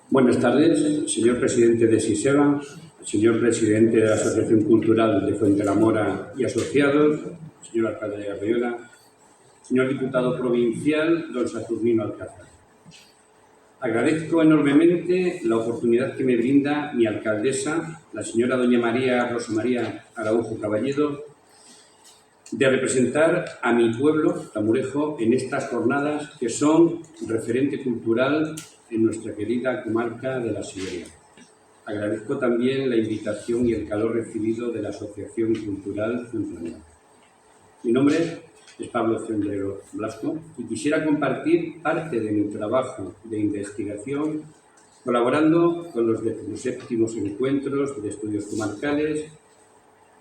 Buenas tardes, señor presidente de SISEBA, señor presidente de la Asociación Cultural de Fuentelamora y Asociados, señor alcalde de Arriola, señor diputado provincial, don Saturnino Alcázar. Agradezco enormemente la oportunidad que me brinda mi alcaldesa, la señora doña María Rosa María Araujo Caballero, de representar a mi pueblo, Tamurejo, en estas jornadas que son referente cultural en nuestra querida comarca de la Siberiana. Agradezco también la invitación y el calor recibido de la Asociación Cultural Fuentelamora. Mi nombre es Pablo Cendrero Blasco y quisiera compartir parte de mi trabajo de investigación colaborando con los 17º encuentros de estudios comarcales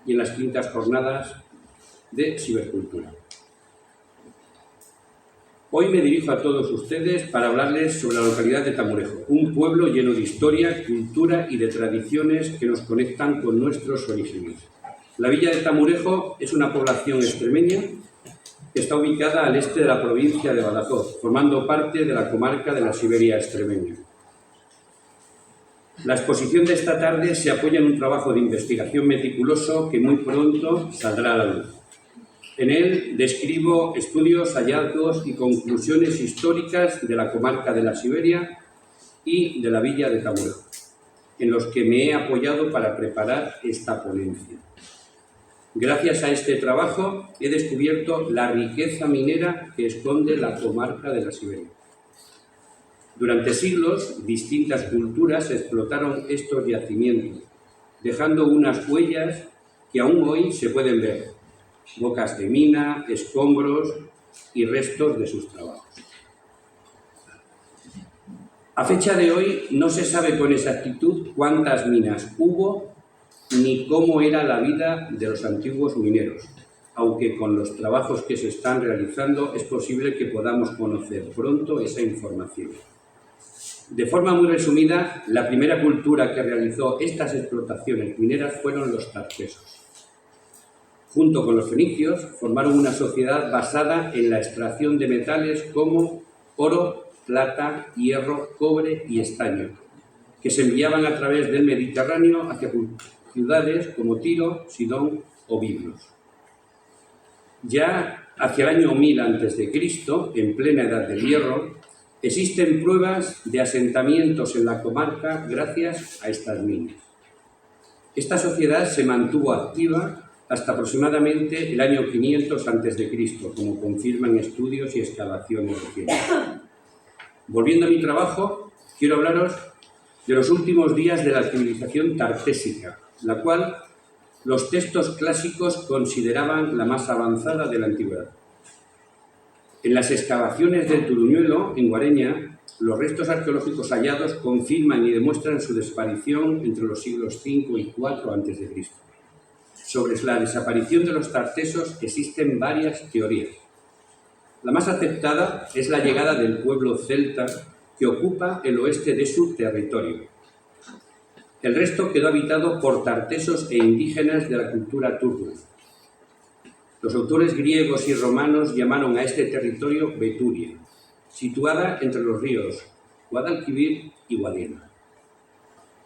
y en las 5ª jornadas de cibercultura. Hoy me dirijo a todos ustedes para hablarles sobre la localidad de Tamurejo, un pueblo lleno de historia, cultura y de tradiciones que nos conectan con nuestros orígenes. La villa de Tamurejo es una población extremeña que está ubicada al este de la provincia de Badajoz, formando parte de la comarca de la Siberia extremeña. La exposición de esta tarde se apoya en un trabajo de investigación meticuloso que muy pronto saldrá a la luz. En él describo estudios, hallazgos y conclusiones históricas de la comarca de la Siberia y de la villa de Tamurejo, en los que me he apoyado para preparar esta ponencia. Gracias a este trabajo he descubierto la riqueza minera que esconde la comarca de la Siberia. Durante siglos, distintas culturas explotaron estos yacimientos, dejando unas huellas que aún hoy se pueden ver. Bocas de mina, escombros y restos de sus trabajos. A fecha de hoy no se sabe con exactitud cuántas minas hubo ni cómo era la vida de los antiguos mineros, aunque con los trabajos que se están realizando es posible que podamos conocer pronto esa información. De forma muy resumida, la primera cultura que realizó estas explotaciones mineras fueron los tartesos. Junto con los fenicios, formaron una sociedad basada en la extracción de metales como oro, plata, hierro, cobre y estaño, que se enviaban a través del Mediterráneo hacia ciudades como Tiro, Sidón o Biblos. Ya hacia el año 1000 a.C., en plena Edad del Hierro, existen pruebas de asentamientos en la comarca gracias a estas minas. Esta sociedad se mantuvo activa hasta aproximadamente el año 500 a.C., como confirman estudios y excavaciones recientes. Volviendo a mi trabajo, quiero hablaros de los últimos días de la civilización tartésica, la cual los textos clásicos consideraban la más avanzada de la antigüedad. En las excavaciones del Turuñuelo, en Guareña, los restos arqueológicos hallados confirman y demuestran su desaparición entre los siglos V y IV a.C. Sobre la desaparición de los tartesos existen varias teorías. La más aceptada es la llegada del pueblo celta que ocupa el oeste de su territorio. El resto quedó habitado por tartesos e indígenas de la cultura turca. Los autores griegos y romanos llamaron a este territorio Beturia, situada entre los ríos Guadalquivir y Guadiana.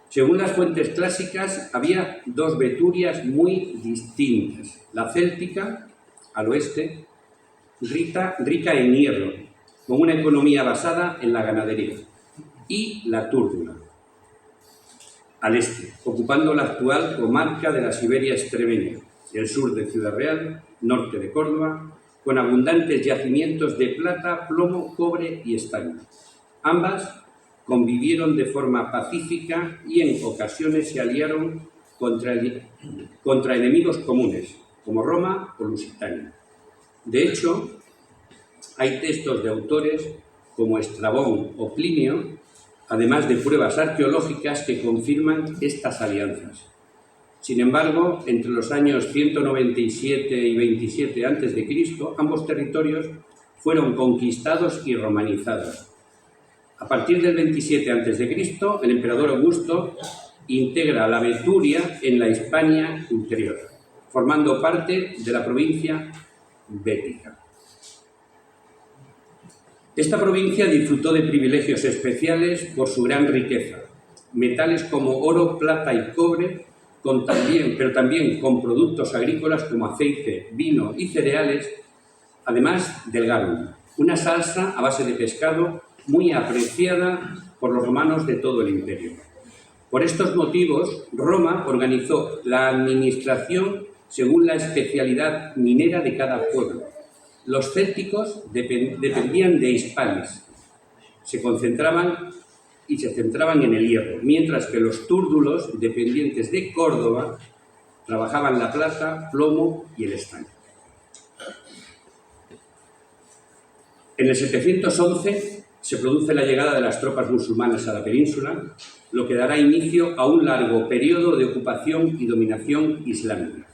Según las fuentes clásicas, había dos Beturias muy distintas. La céltica, al oeste, rica en hierro, con una economía basada en la ganadería, y la túrdula, al este, ocupando la actual comarca de la Siberia extremeña, el sur de Ciudad Real, norte de Córdoba, con abundantes yacimientos de plata, plomo, cobre y estaño. Ambas convivieron de forma pacífica y en ocasiones se aliaron contra enemigos comunes, como Roma o Lusitania. De hecho, hay textos de autores como Estrabón o Plinio, además de pruebas arqueológicas que confirman estas alianzas. Sin embargo, entre los años 197 y 27 a.C., ambos territorios fueron conquistados y romanizados. A partir del 27 a.C., el emperador Augusto integra la Beturia en la Hispania ulterior, formando parte de la provincia bética. Esta provincia disfrutó de privilegios especiales por su gran riqueza. Metales como oro, plata y cobre, pero también con productos agrícolas como aceite, vino y cereales, además del garum, una salsa a base de pescado muy apreciada por los romanos de todo el imperio. Por estos motivos, Roma organizó la administración según la especialidad minera de cada pueblo. Los célticos dependían de Hispalis, se concentraban y se centraban en el hierro, mientras que los túrdulos, dependientes de Córdoba, trabajaban la plata, plomo y el estaño. En el 711 se produce la llegada de las tropas musulmanas a la península, lo que dará inicio a un largo periodo de ocupación y dominación islámica.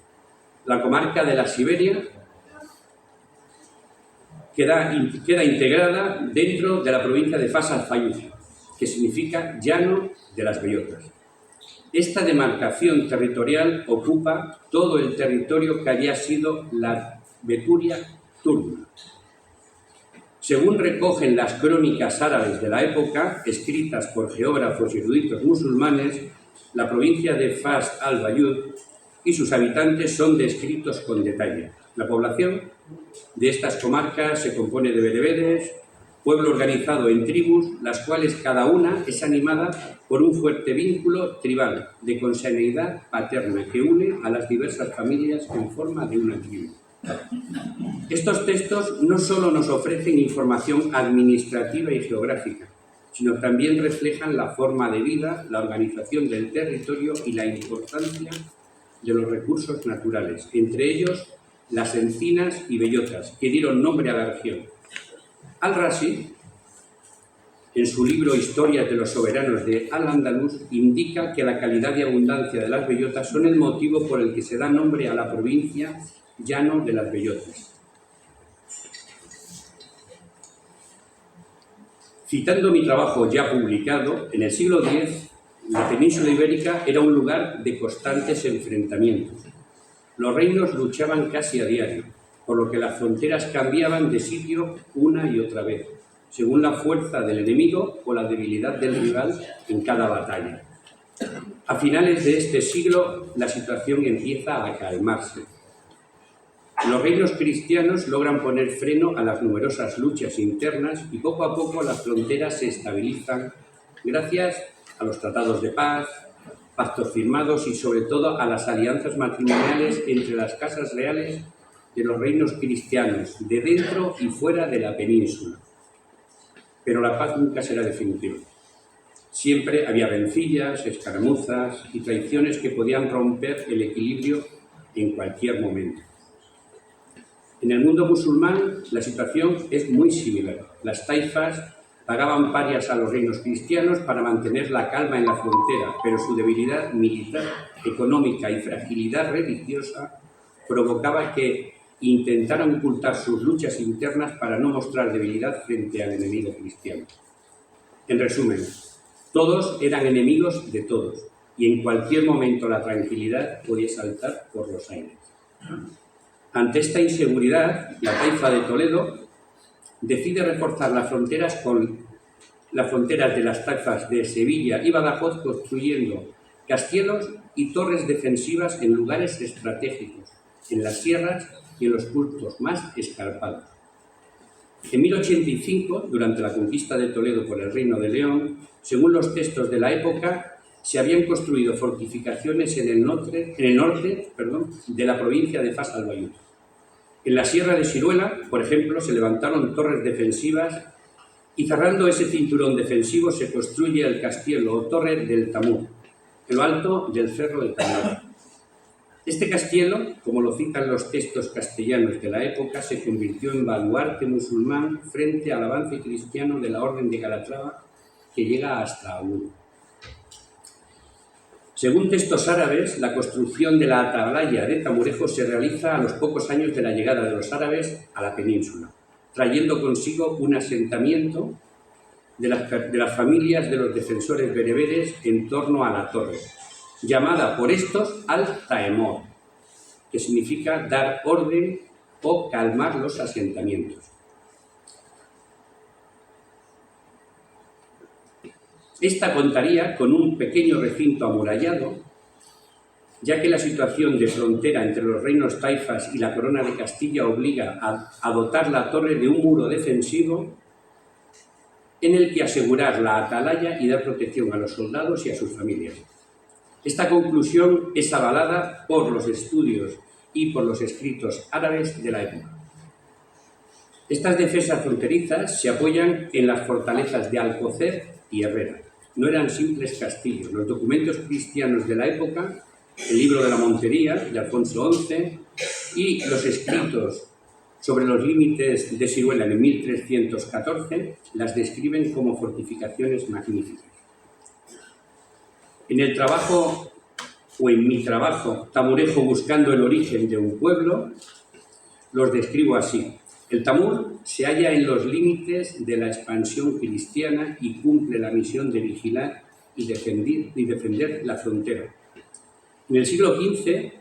La comarca de la Siberia queda integrada dentro de la provincia de Fas al-Fayuz, que significa llano de las bellotas. Esta demarcación territorial ocupa todo el territorio que había sido la Beturia túrgula. Según recogen las crónicas árabes de la época, escritas por geógrafos y eruditos musulmanes, la provincia de Fas al-Fayuz y sus habitantes son descritos con detalle. La población de estas comarcas se compone de bereberes, pueblo organizado en tribus, las cuales cada una es animada por un fuerte vínculo tribal de consanguinidad paterna que une a las diversas familias en forma de una tribu. Estos textos no solo nos ofrecen información administrativa y geográfica, sino también reflejan la forma de vida, la organización del territorio y la importancia de los recursos naturales, entre ellos las encinas y bellotas, que dieron nombre a la región. Al-Razi, en su libro Historias de los soberanos de Al-Ándalus, indica que la calidad y abundancia de las bellotas son el motivo por el que se da nombre a la provincia Llano de las Bellotas. Citando mi trabajo ya publicado, en el siglo X, la península ibérica era un lugar de constantes enfrentamientos. Los reinos luchaban casi a diario, por lo que las fronteras cambiaban de sitio una y otra vez, según la fuerza del enemigo o la debilidad del rival en cada batalla. A finales de este siglo, la situación empieza a calmarse. Los reinos cristianos logran poner freno a las numerosas luchas internas y poco a poco las fronteras se estabilizan gracias a los tratados de paz, pactos firmados y sobre todo a las alianzas matrimoniales entre las casas reales de los reinos cristianos, de dentro y fuera de la península. Pero la paz nunca será definitiva. Siempre había rencillas, escaramuzas y traiciones que podían romper el equilibrio en cualquier momento. En el mundo musulmán la situación es muy similar. Las taifas pagaban parias a los reinos cristianos para mantener la calma en la frontera, pero su debilidad militar, económica y fragilidad religiosa provocaba que intentaran ocultar sus luchas internas para no mostrar debilidad frente al enemigo cristiano. En resumen, todos eran enemigos de todos y en cualquier momento la tranquilidad podía saltar por los aires. Ante esta inseguridad, la taifa de Toledo decide reforzar las fronteras con las fronteras de las taifas de Sevilla y Badajoz, construyendo castielos y torres defensivas en lugares estratégicos, en las sierras y en los puntos más escarpados. En 1085, durante la conquista de Toledo por el Reino de León, según los textos de la época, se habían construido fortificaciones en el norte de la provincia de Fas al-Fayuz. En la sierra de Siruela, por ejemplo, se levantaron torres defensivas y cerrando ese cinturón defensivo se construye el castillo o torre del Tamur, en lo alto del cerro del Tamur. Este castillo, como lo citan los textos castellanos de la época, se convirtió en baluarte musulmán frente al avance cristiano de la Orden de Calatrava, que llega hasta Aún. Según textos árabes, la construcción de la atalaya de Tamurejo se realiza a los pocos años de la llegada de los árabes a la península, trayendo consigo un asentamiento de las familias de los defensores bereberes en torno a la torre, llamada por estos Al-Taemor, que significa dar orden o calmar los asentamientos. Esta contaría con un pequeño recinto amurallado, ya que la situación de frontera entre los reinos taifas y la corona de Castilla obliga a dotar la torre de un muro defensivo en el que asegurar la atalaya y dar protección a los soldados y a sus familias. Esta conclusión es avalada por los estudios y por los escritos árabes de la época. Estas defensas fronterizas se apoyan en las fortalezas de Alcocer y Herrera. No eran simples castillos. Los documentos cristianos de la época, el libro de la Montería de Alfonso XI y los escritos sobre los límites de Siruela en 1314 las describen como fortificaciones magníficas. En el trabajo, o en mi trabajo, Tamurejo buscando el origen de un pueblo, los describo así. El Tamur se halla en los límites de la expansión cristiana y cumple la misión de vigilar y defender la frontera. En el siglo XV,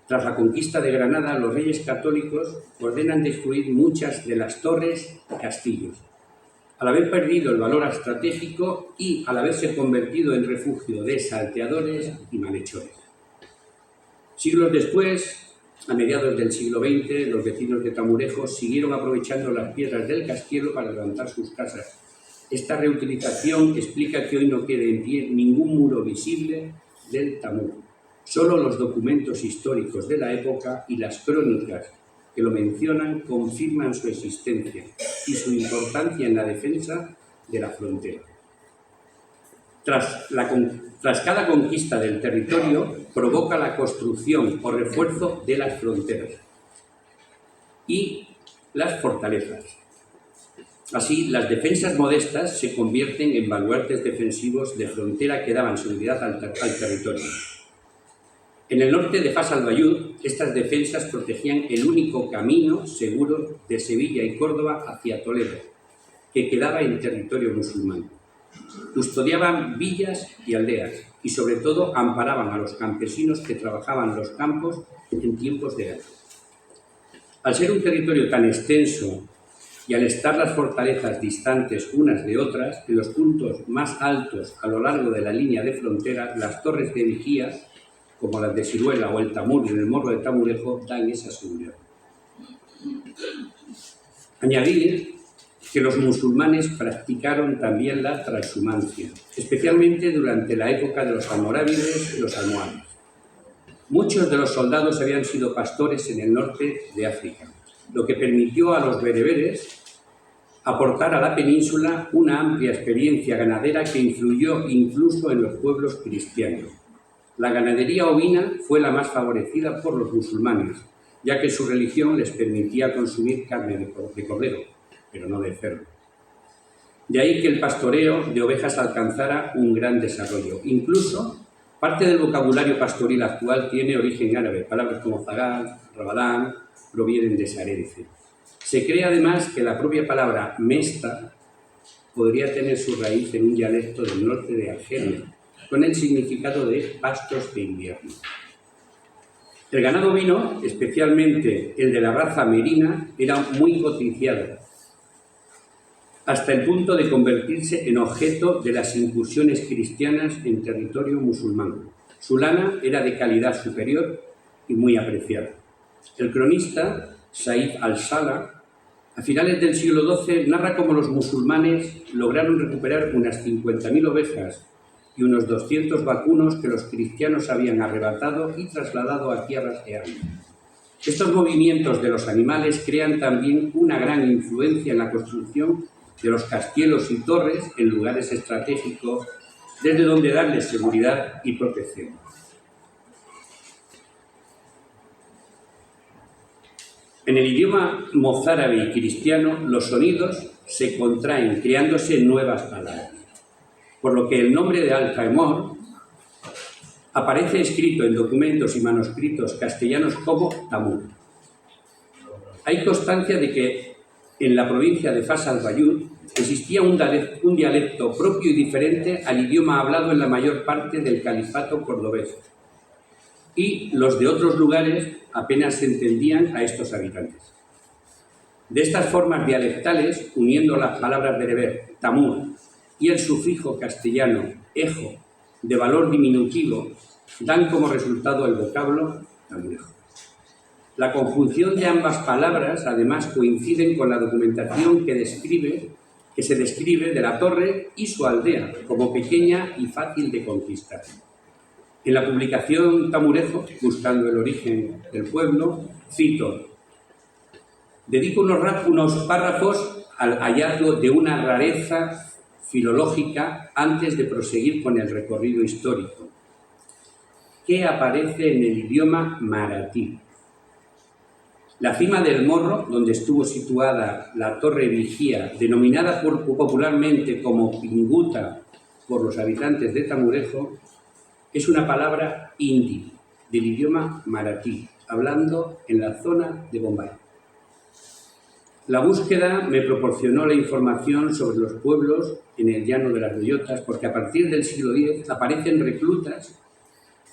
tras la conquista de Granada, los reyes católicos ordenan destruir muchas de las torres y castillos, al haber perdido el valor estratégico y al haberse convertido en refugio de salteadores y malhechores. Siglos después, a mediados del siglo XX, los vecinos de Tamurejo siguieron aprovechando las piedras del castillo para levantar sus casas. Esta reutilización explica que hoy no quede en pie ningún muro visible del Tamur. Solo los documentos históricos de la época y las crónicas que lo mencionan confirman su existencia y su importancia en la defensa de la frontera. Tras cada conquista del territorio, provoca la construcción o refuerzo de las fronteras y las fortalezas. Así, las defensas modestas se convierten en baluartes defensivos de frontera que daban seguridad al territorio. En el norte de Fas al Bayud, estas defensas protegían el único camino seguro de Sevilla y Córdoba hacia Toledo, que quedaba en territorio musulmán. Custodiaban villas y aldeas y, sobre todo, amparaban a los campesinos que trabajaban los campos en tiempos de guerra. Al ser un territorio tan extenso y al estar las fortalezas distantes unas de otras, en los puntos más altos a lo largo de la línea de frontera, las torres de vigía, como las de Siruela o el Tamur en el Morro de Tamurejo, dan esa seguridad. Añadir que los musulmanes practicaron también la transhumancia, especialmente durante la época de los almorávides y los almohades. Muchos de los soldados habían sido pastores en el norte de África, lo que permitió a los bereberes aportar a la península una amplia experiencia ganadera que influyó incluso en los pueblos cristianos. La ganadería ovina fue la más favorecida por los musulmanes, ya que su religión les permitía consumir carne de cordero, pero no de cerdo. De ahí que el pastoreo de ovejas alcanzara un gran desarrollo. Incluso parte del vocabulario pastoril actual tiene origen árabe. Palabras como zagal, rabadán, provienen de esa herencia. Se cree además que la propia palabra mesta podría tener su raíz en un dialecto del norte de Argelia, con el significado de pastos de invierno. El ganado ovino, especialmente el de la raza merina, era muy codiciado, hasta el punto de convertirse en objeto de las incursiones cristianas en territorio musulmán. Su lana era de calidad superior y muy apreciada. El cronista Said al-Sala, a finales del siglo XII, narra cómo los musulmanes lograron recuperar unas 50.000 ovejas y unos 200 vacunos que los cristianos habían arrebatado y trasladado a tierras de Arabia. Estos movimientos de los animales crean también una gran influencia en la construcción de los castielos y torres en lugares estratégicos, desde donde darles seguridad y protección. En el idioma mozárabe y cristiano, los sonidos se contraen, creándose nuevas palabras, por lo que el nombre de Al-Taimur aparece escrito en documentos y manuscritos castellanos como Tamur. Hay constancia de que en la provincia de Fas al Bayud existía un dialecto propio y diferente al idioma hablado en la mayor parte del califato cordobés, y los de otros lugares apenas se entendían a estos habitantes. De estas formas dialectales, uniendo las palabras bereber, Tamur y el sufijo castellano ejo, de valor diminutivo, dan como resultado el vocablo tamurejo. La conjunción de ambas palabras, además, coinciden con la documentación que se describe de la torre y su aldea como pequeña y fácil de conquistar. En la publicación Tamurejo, buscando el origen del pueblo, cito: dedico unos párrafos al hallazgo de una rareza filológica antes de proseguir con el recorrido histórico, que aparece en el idioma maratí. La cima del Morro, donde estuvo situada la torre vigía, denominada popularmente como Pinguta por los habitantes de Tamurejo, es una palabra hindi, del idioma maratí, hablando en la zona de Bombay. La búsqueda me proporcionó la información sobre los pueblos en el llano de las Bellotas, porque a partir del siglo X aparecen reclutas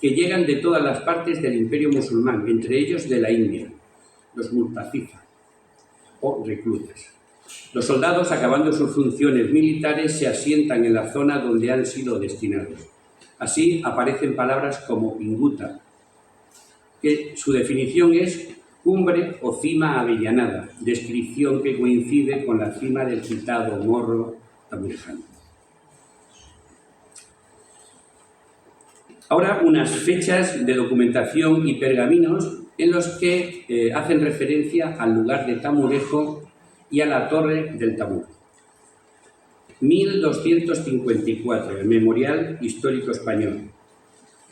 que llegan de todas las partes del imperio musulmán, entre ellos de la India, los murtacifa o reclutas. Los soldados, acabando sus funciones militares, se asientan en la zona donde han sido destinados. Así aparecen palabras como pinguta, que su definición es cumbre o cima avellanada, descripción que coincide con la cima del citado morro tamurejano. Ahora, unas fechas de documentación y pergaminos en los que hacen referencia al lugar de Tamurejo y a la torre del Tamur. 1254, el Memorial Histórico Español.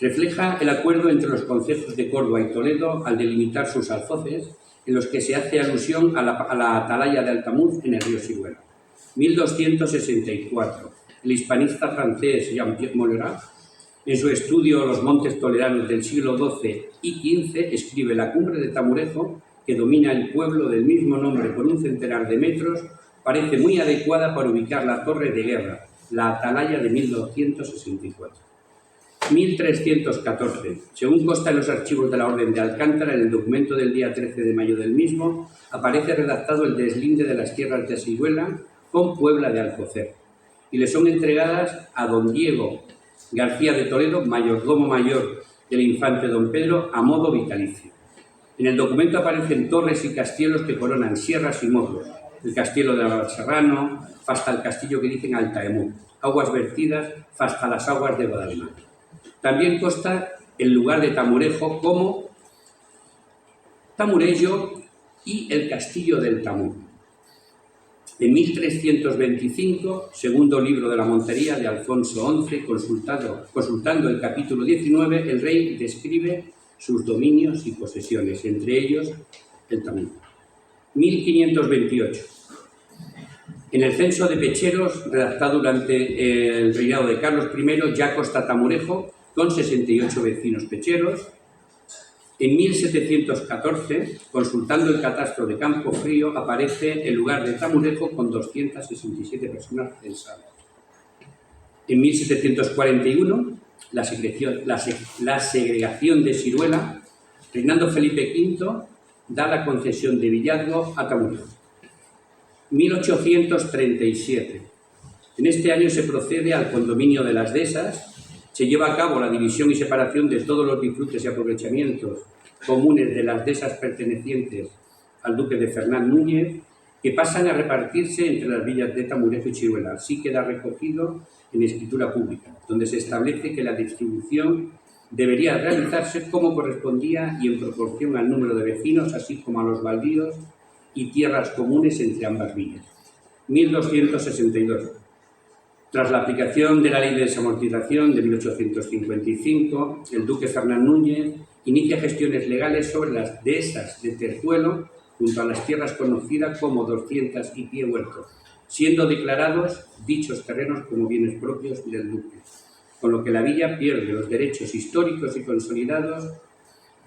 Refleja el acuerdo entre los concejos de Córdoba y Toledo al delimitar sus alfoces, en los que se hace alusión a la atalaya de Altamuz en el río Siruela. 1264, el hispanista francés Jean-Pierre Molerat, en su estudio Los montes toledanos del siglo XII y XV, escribe: la cumbre de Tamurejo, que domina el pueblo del mismo nombre por un centenar de metros, parece muy adecuada para ubicar la torre de guerra, la atalaya de 1264. 1314. Según consta en los archivos de la Orden de Alcántara, en el documento del día 13 de mayo del mismo, aparece redactado el deslinde de las tierras de Siruela con Puebla de Alcocer, y le son entregadas a don Diego García de Toledo, mayordomo mayor del infante don Pedro, a modo vitalicio. En el documento aparecen torres y castillos que coronan sierras y morros: el castillo de Alserrano, hasta el castillo que dicen Altaemú, aguas vertidas hasta las aguas de Guadalmar. También consta el lugar de Tamurejo como Tamurello y el castillo del Tamur. En 1325, segundo libro de la Montería de Alfonso XI, consultando el capítulo 19, el rey describe sus dominios y posesiones, entre ellos el Tamur. 1528. En el censo de pecheros, redactado durante el reinado de Carlos I, ya consta Tamurejo con 68 vecinos pecheros. En 1714, consultando el catastro de Campo Frío, aparece el lugar de Tamurejo con 267 personas censadas. En 1741, la segregación de Siruela, reinando Felipe V, da la concesión de villazgo a Tamurejo. 1837. En este año se procede al condominio de las dehesas. Se lleva a cabo la división y separación de todos los disfrutes y aprovechamientos comunes de las dehesas pertenecientes al duque de Fernán Núñez, que pasan a repartirse entre las villas de Tamurejo y Siruela. Así queda recogido en escritura pública, donde se establece que la distribución debería realizarse como correspondía y en proporción al número de vecinos, así como a los baldíos y tierras comunes entre ambas villas. 1262. Tras la aplicación de la Ley de Desamortización de 1855, el duque Fernán Núñez inicia gestiones legales sobre las dehesas de Terzuelo, junto a las tierras conocidas como 200 y Pie Huerto, siendo declarados dichos terrenos como bienes propios del duque, con lo que la villa pierde los derechos históricos y consolidados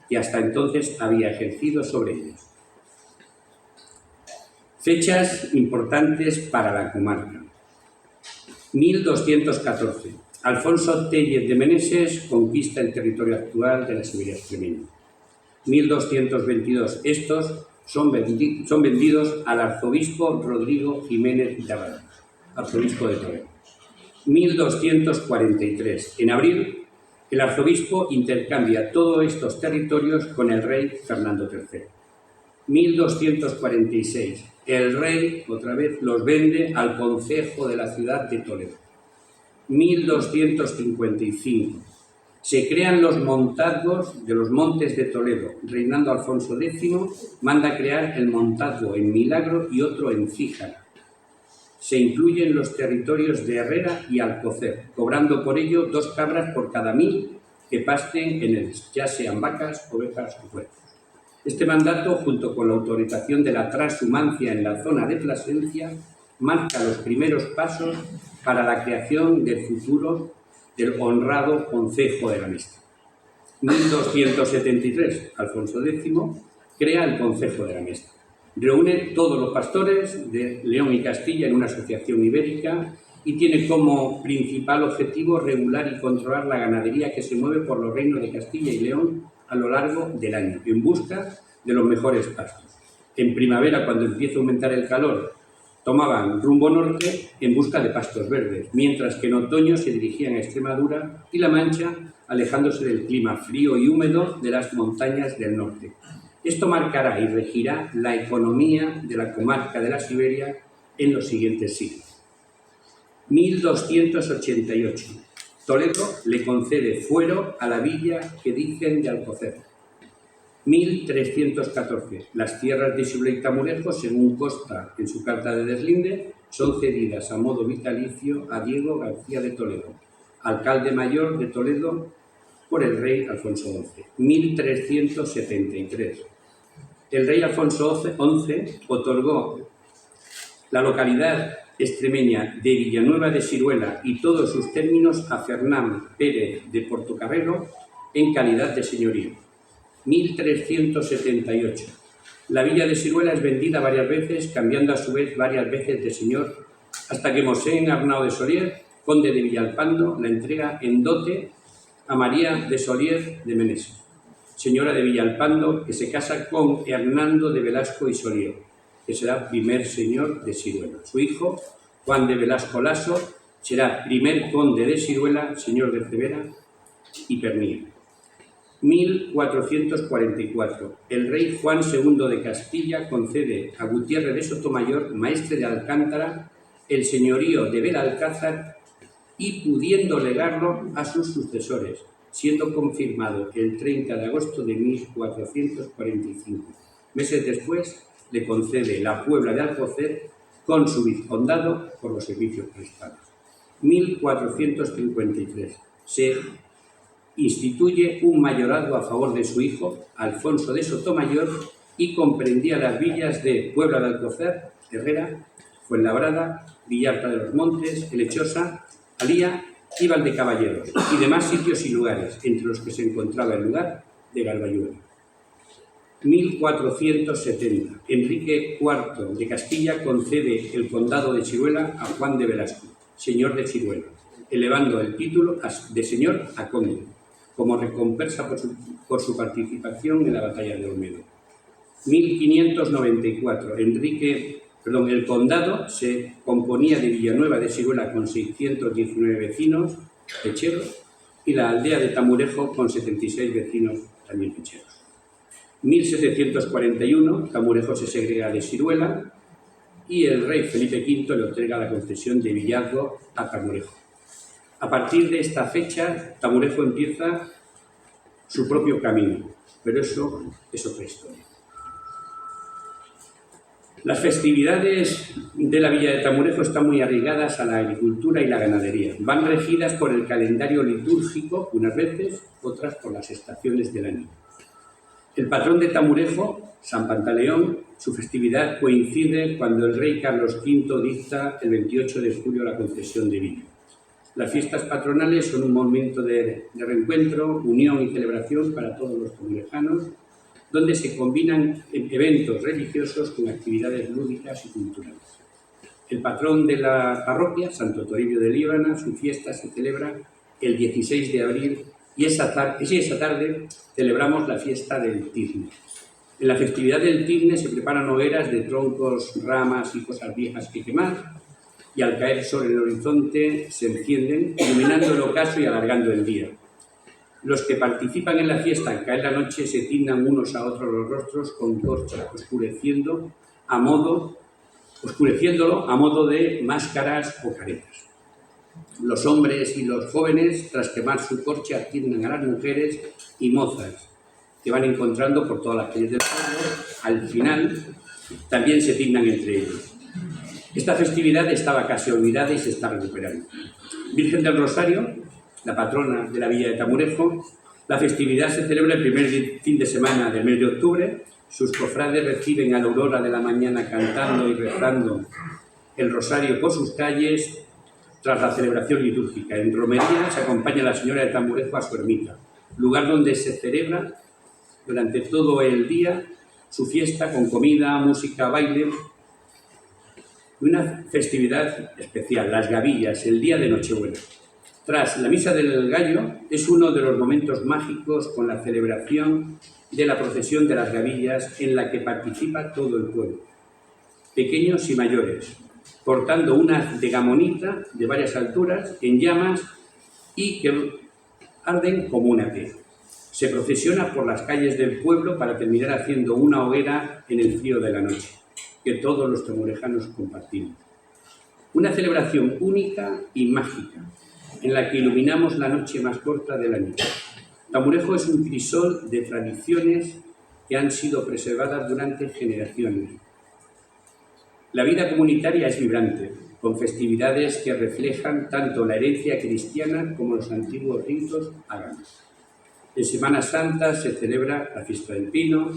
que hasta entonces había ejercido sobre ellos. Fechas importantes para la comarca. 1214. Alfonso Tellez de Meneses conquista el territorio actual de la Siberia extremeña. 1222. Estos son vendidos al arzobispo Rodrigo Jiménez de Abad, arzobispo de Toledo. 1243. En abril, el arzobispo intercambia todos estos territorios con el rey Fernando III. 1246. El rey, otra vez, los vende al concejo de la ciudad de Toledo. 1255. Se crean los montazgos de los Montes de Toledo. Reinando Alfonso X, manda crear el montazgo en Milagro y otro en Cíjara. Se incluyen los territorios de Herrera y Alcocer, cobrando por ello 2 cabras por cada 1000 que pasten en él, ya sean vacas, ovejas o puercos. Este mandato, junto con la autorización de la transhumancia en la zona de Plasencia, marca los primeros pasos para la creación del futuro del honrado Concejo de Gamesta. 1273, Alfonso X crea el Concejo de Gamesta. Reúne todos los pastores de León y Castilla en una asociación ibérica y tiene como principal objetivo regular y controlar la ganadería que se mueve por los reinos de Castilla y León a lo largo del año, en busca de los mejores pastos. En primavera, cuando empieza a aumentar el calor, tomaban rumbo norte en busca de pastos verdes, mientras que en otoño se dirigían a Extremadura y La Mancha, alejándose del clima frío y húmedo de las montañas del norte. Esto marcará y regirá la economía de la comarca de la Siberia en los siguientes siglos. 1288. Toledo le concede fuero a la villa que dicen de Alcocer. 1314. Las tierras de Siruela y Tamurejo, según consta en su carta de deslinde, son cedidas a modo vitalicio a Diego García de Toledo, alcalde mayor de Toledo por el rey Alfonso XI. 1373. El rey Alfonso XI otorgó la localidad extremeña de Villanueva de Siruela y todos sus términos a Fernán Pérez de Portocarrero en calidad de señorío. 1378. La villa de Siruela es vendida varias veces, cambiando a su vez varias veces de señor, hasta que Mosén Arnao de Solier, conde de Villalpando, la entrega en dote a María de Solier de Meneses, señora de Villalpando, que se casa con Hernando de Velasco y Solier, que será primer señor de Siruela. Su hijo, Juan de Velasco Laso, será primer conde de Siruela, señor de Cebera y Pernía. 1444. El rey Juan II de Castilla concede a Gutiérrez de Sotomayor, maestre de Alcántara, el señorío de Belalcázar y pudiendo legarlo a sus sucesores, siendo confirmado el 30 de agosto de 1445. Meses después le concede la Puebla de Alcocer con su vizcondado por los servicios prestados. 1453. Se instituye un mayorazgo a favor de su hijo, Alfonso de Sotomayor, y comprendía las villas de Puebla de Alcocer, Herrera, Fuenlabrada, Villalta de los Montes, Lechosa, Alía y Valdecaballeros, y demás sitios y lugares, entre los que se encontraba el lugar de Garbayuela. 1470. Enrique IV de Castilla concede el condado de Siruela a Juan de Velasco, señor de Siruela, elevando el título de señor a conde, como recompensa por su participación en la batalla de Olmedo. 1594. El condado se componía de Villanueva de Siruela con 619 vecinos pecheros y la aldea de Tamurejo con 76 vecinos también pecheros. 1741. Tamurejo se segrega de Siruela y el rey Felipe V le otorga la concesión de Villalgo a Tamurejo. A partir de esta fecha, Tamurejo empieza su propio camino, pero eso es otra historia. Las festividades de la villa de Tamurejo están muy arraigadas a la agricultura y la ganadería. Van regidas por el calendario litúrgico unas veces, otras por las estaciones del año. El patrón de Tamurejo, San Pantaleón, su festividad coincide cuando el rey Carlos V dicta el 28 de julio la concesión de villa. Las fiestas patronales son un momento de reencuentro, unión y celebración para todos los tamurejanos, donde se combinan eventos religiosos con actividades lúdicas y culturales. El patrón de la parroquia, Santo Toribio de Líbana, su fiesta se celebra el 16 de abril y esa tarde celebramos la fiesta del Tizne. En la festividad del Tizne se preparan hogueras de troncos, ramas y cosas viejas que quemar, y al caer sobre el horizonte se encienden, iluminando el ocaso y alargando el día. Los que participan en la fiesta al caer la noche se tiñan unos a otros los rostros con torcha, oscureciéndolo a modo de máscaras o caretas. Los hombres y los jóvenes, tras quemar su corcha, atienden a las mujeres y mozas que van encontrando por todas las calles del pueblo. Al final, también se tignan entre ellos. Esta festividad estaba casi olvidada y se está recuperando. Virgen del Rosario, la patrona de la villa de Tamurejo, la festividad se celebra el primer fin de semana del mes de octubre. Sus cofrades reciben a la aurora de la mañana cantando y rezando el rosario por sus calles tras la celebración litúrgica. En romería se acompaña a la señora de Tamurejo a su ermita, lugar donde se celebra durante todo el día su fiesta con comida, música, baile. Una festividad especial, las gavillas, el día de Nochebuena. Tras la Misa del Gallo, es uno de los momentos mágicos con la celebración de la procesión de las gavillas en la que participa todo el pueblo, pequeños y mayores, portando una degamonita de varias alturas en llamas y que arden como una pera. Se procesiona por las calles del pueblo para terminar haciendo una hoguera en el frío de la noche, que todos los tamurejanos compartimos. Una celebración única y mágica, en la que iluminamos la noche más corta del año. Tamurejo es un crisol de tradiciones que han sido preservadas durante generaciones. La vida comunitaria es vibrante, con festividades que reflejan tanto la herencia cristiana como los antiguos ritos paganos. En Semana Santa se celebra la fiesta del Pino,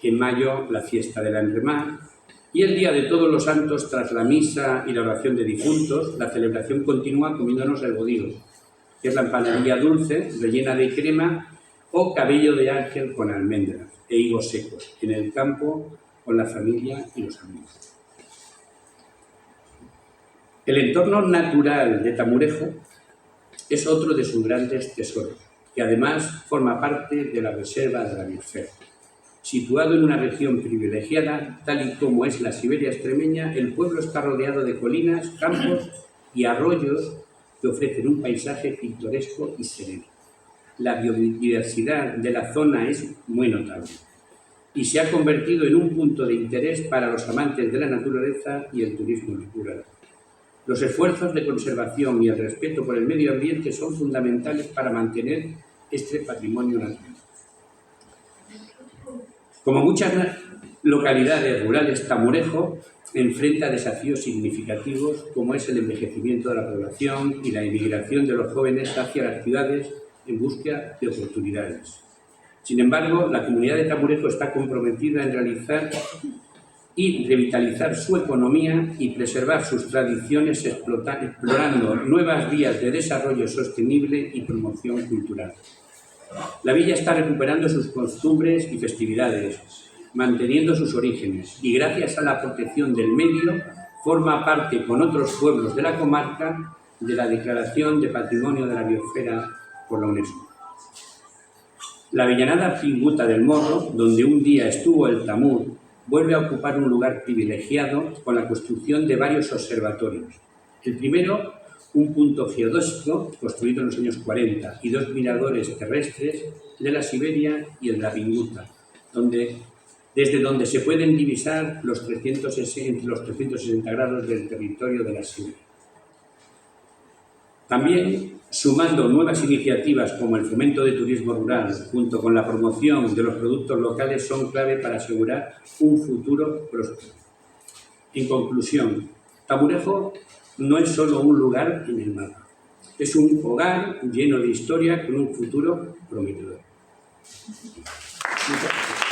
en mayo la fiesta de la Enremá, y el Día de Todos los Santos, tras la misa y la oración de difuntos, la celebración continúa comiéndonos el bodigo, que es la empanadilla dulce, rellena de crema, o cabello de ángel con almendras e higos secos, en el campo, con la familia y los amigos. El entorno natural de Tamurejo es otro de sus grandes tesoros, que además forma parte de la reserva de la biosfera. Situado en una región privilegiada, tal y como es la Siberia extremeña, el pueblo está rodeado de colinas, campos y arroyos que ofrecen un paisaje pintoresco y sereno. La biodiversidad de la zona es muy notable y se ha convertido en un punto de interés para los amantes de la naturaleza y el turismo rural. Los esfuerzos de conservación y el respeto por el medio ambiente son fundamentales para mantener este patrimonio natural. Como muchas localidades rurales, Tamurejo enfrenta desafíos significativos como es el envejecimiento de la población y la emigración de los jóvenes hacia las ciudades en busca de oportunidades. Sin embargo, la comunidad de Tamurejo está comprometida en realizar y revitalizar su economía y preservar sus tradiciones explorando nuevas vías de desarrollo sostenible y promoción cultural. La villa está recuperando sus costumbres y festividades, manteniendo sus orígenes y gracias a la protección del medio forma parte con otros pueblos de la comarca de la Declaración de Patrimonio de la Biosfera por la UNESCO. La avellanada Pinguta del Morro, donde un día estuvo el Tamur, vuelve a ocupar un lugar privilegiado con la construcción de varios observatorios. El primero, un punto geodésico construido en los años 40 y dos miradores terrestres de la Siberia y el de la Pinguta, desde donde se pueden divisar los 360 grados del territorio de la Siberia. También, sumando nuevas iniciativas como el fomento de turismo rural, junto con la promoción de los productos locales, son clave para asegurar un futuro próspero. En conclusión, Tamurejo no es solo un lugar en el mapa, es un hogar lleno de historia con un futuro prometedor. Muchas gracias.